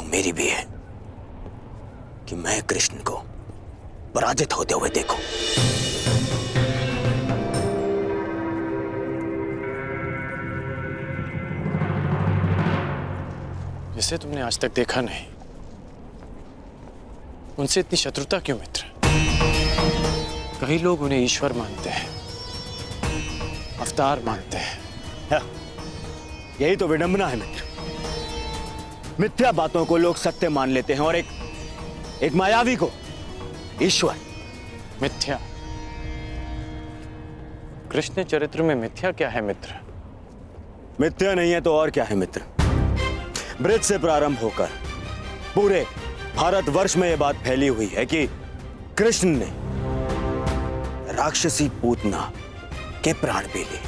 मेरी भी है कि मैं कृष्ण को पराजित होते हुए देखूं। जिसे तुमने आज तक देखा नहीं, उनसे इतनी शत्रुता क्यों मित्र? कई लोग उन्हें ईश्वर मानते हैं, अवतार मानते हैं। यही तो विडंबना है मित्र। मिथ्या बातों को लोग सत्य मान लेते हैं और एक मायावी को ईश्वर। मिथ्या? कृष्ण चरित्र में मिथ्या क्या है मित्र? मिथ्या नहीं है तो और क्या है मित्र? ब्रज से प्रारंभ होकर पूरे भारतवर्ष में यह बात फैली हुई है कि कृष्ण ने राक्षसी पूतना के प्राण पी लिए,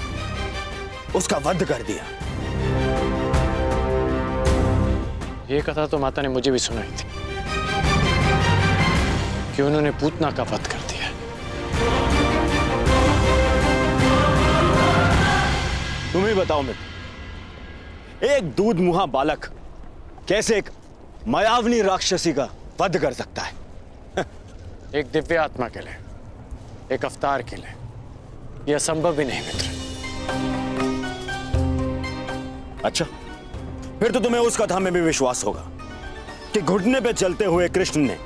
उसका वध कर दिया। ये कथा तो माता ने मुझे भी सुनाई थी कि उन्होंने पूतना का वध कर दिया। तुम ही बताओ मित्र, एक दूध मुहा बालक कैसे एक मायावनी राक्षसी का वध कर सकता है? एक दिव्य आत्मा के लिए, एक अवतार के लिए यह असंभव भी नहीं मित्र। अच्छा, फिर तो तुम्हें उस कथा में भी विश्वास होगा कि घुटने पे चलते हुए कृष्ण ने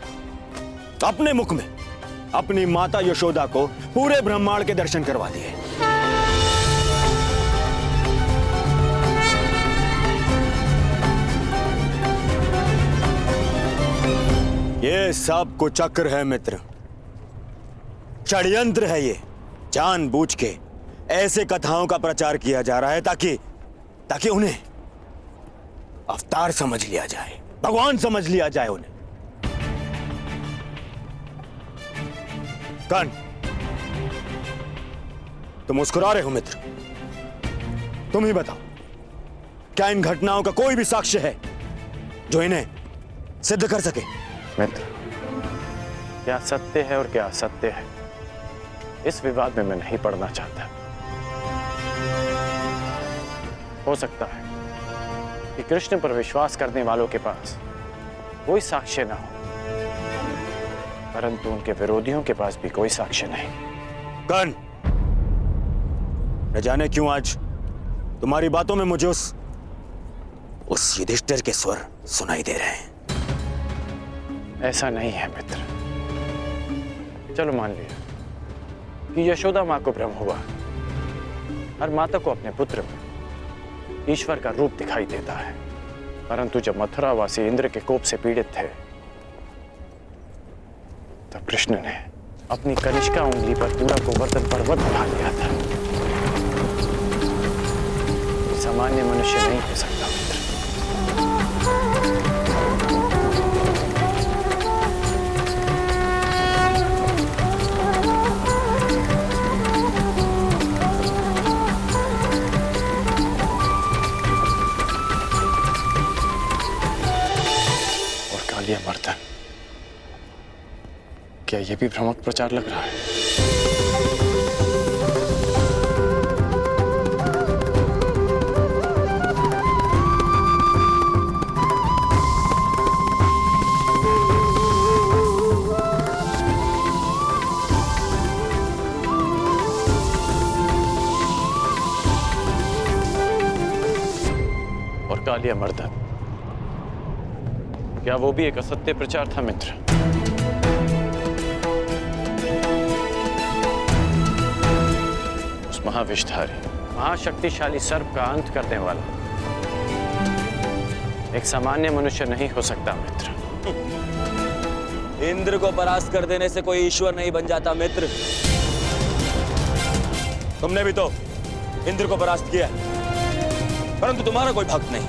अपने मुख में अपनी माता यशोदा को पूरे ब्रह्मांड के दर्शन करवा दिए। ये सब कुछ चक्र है मित्र, षड्यंत्र है ये। जानबूझ के ऐसे कथाओं का प्रचार किया जा रहा है ताकि उन्हें अवतार समझ लिया जाए, भगवान समझ लिया जाए उन्हें। कर्ण, तुम मुस्कुरा रहे हो मित्र, तुम ही बताओ, क्या इन घटनाओं का कोई भी साक्ष्य है जो इन्हें सिद्ध कर सके? मित्र, क्या सत्य है और क्या असत्य है, इस विवाद में मैं नहीं पड़ना चाहता। हो सकता है कि कृष्ण पर विश्वास करने वालों के पास कोई साक्ष्य ना हो, परंतु उनके विरोधियों के पास भी कोई साक्ष्य नहीं। कर्ण, न जाने क्यों आज तुम्हारी बातों में मुझे उस युधिष्ठिर के स्वर सुनाई दे रहे हैं। ऐसा नहीं है मित्र। चलो मान लिया कि यशोदा मां को भ्रम हुआ, हर माता को अपने पुत्र में ईश्वर का रूप दिखाई देता है, परंतु जब मथुरावासी इंद्र के कोप से पीड़ित थे तब कृष्ण ने अपनी कनिष्का उंगली पर पूरा गोवर्धन पर्वत उठा लिया था। सामान्य मनुष्य नहीं हो सकता मित्र। मर्दन, क्या यह भी भ्रामक प्रचार लग रहा है? और कालिया मर्दन, क्या वो भी एक असत्य प्रचार था मित्र? उस महाविषधारी महाशक्तिशाली सर्प का अंत करने वाला एक सामान्य मनुष्य नहीं हो सकता मित्र। इंद्र को परास्त कर देने से कोई ईश्वर नहीं बन जाता मित्र। तुमने भी तो इंद्र को परास्त किया, परंतु तुम्हारा कोई भक्त नहीं,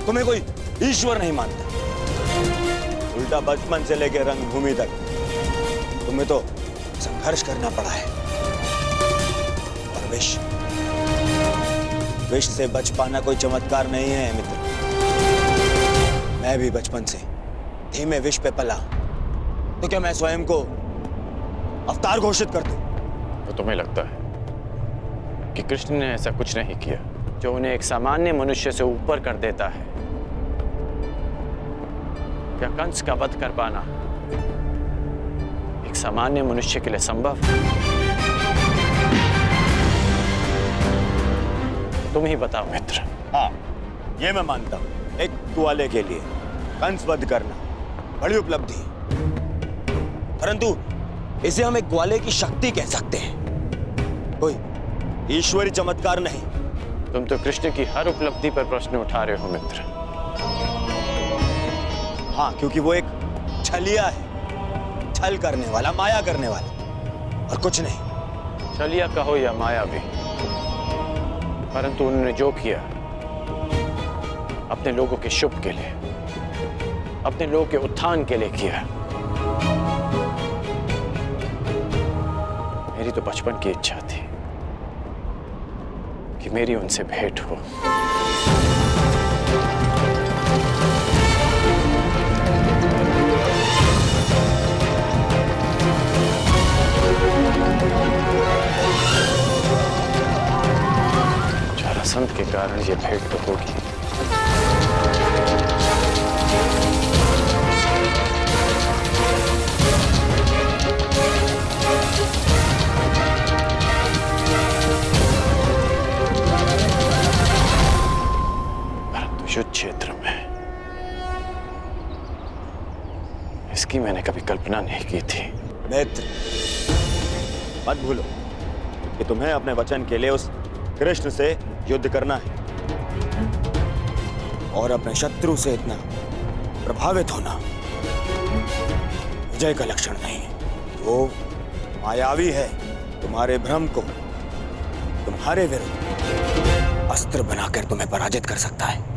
तुम्हें कोई ईश्वर नहीं मानता। उल्टा बचपन से लेकर रंगभूमि तक तुम्हें तो संघर्ष करना पड़ा है। और विष से बच पाना कोई चमत्कार नहीं है मित्र। मैं भी बचपन से धीमे विष पे पला, तो क्या मैं स्वयं को अवतार घोषित कर दूं? तो तुम्हें लगता है कि कृष्ण ने ऐसा कुछ नहीं किया जो उन्हें एक सामान्य मनुष्य से ऊपर कर देता है? क्या कंस का वध कर पाना एक सामान्य मनुष्य के लिए संभव? तुम ही बताओ मित्र। हाँ, ये मैं मानता हूं, एक ग्वाले के लिए कंस वध करना बड़ी उपलब्धि है। परंतु इसे हम एक ग्वाले की शक्ति कह सकते हैं, कोई ईश्वरी चमत्कार नहीं। तुम तो कृष्ण की हर उपलब्धि पर प्रश्न उठा रहे हो मित्र। हाँ, क्योंकि वो एक छलिया है, छल करने वाला, माया करने वाला, और कुछ नहीं। छलिया कहो या माया भी, परंतु उन्होंने जो किया अपने लोगों के शुभ के लिए, अपने लोगों के उत्थान के लिए किया। मेरी तो बचपन की इच्छा थी कि मेरी उनसे भेंट हो। जरासंध के कारण ये भेंट तो होगी। युद्ध क्षेत्र में इसकी मैंने कभी कल्पना नहीं की थी। मित्र, मत भूलो कि तुम्हें अपने वचन के लिए उस कृष्ण से युद्ध करना है, और अपने शत्रु से इतना प्रभावित होना विजय का लक्षण नहीं है। वो मायावी है, तुम्हारे भ्रम को तुम्हारे विरुद्ध अस्त्र बनाकर तुम्हें पराजित कर सकता है।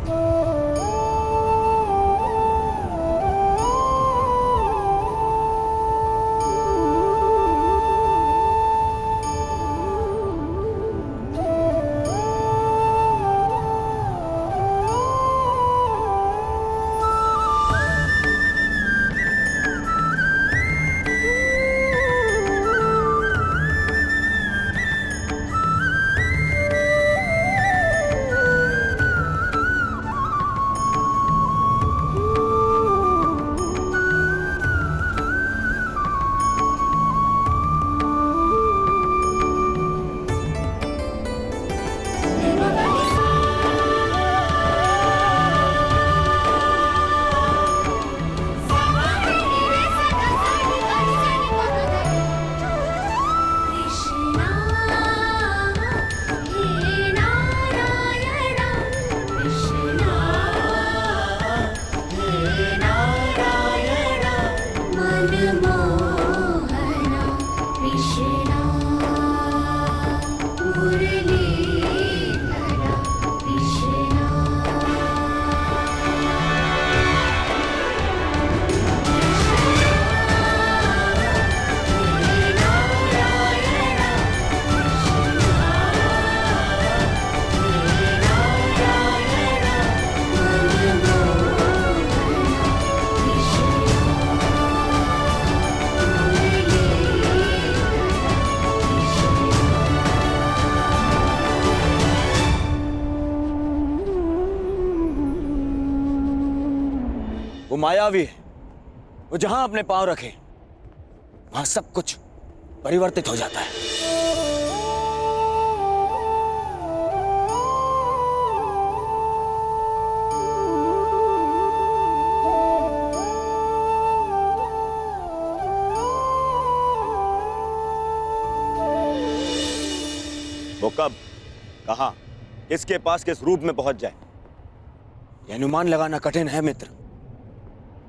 वो मायावी है, वो जहां अपने पांव रखे वहां सब कुछ परिवर्तित हो जाता है। वो कब, कहां, किसके पास, किस रूप में पहुंच जाए, यह अनुमान लगाना कठिन है मित्र।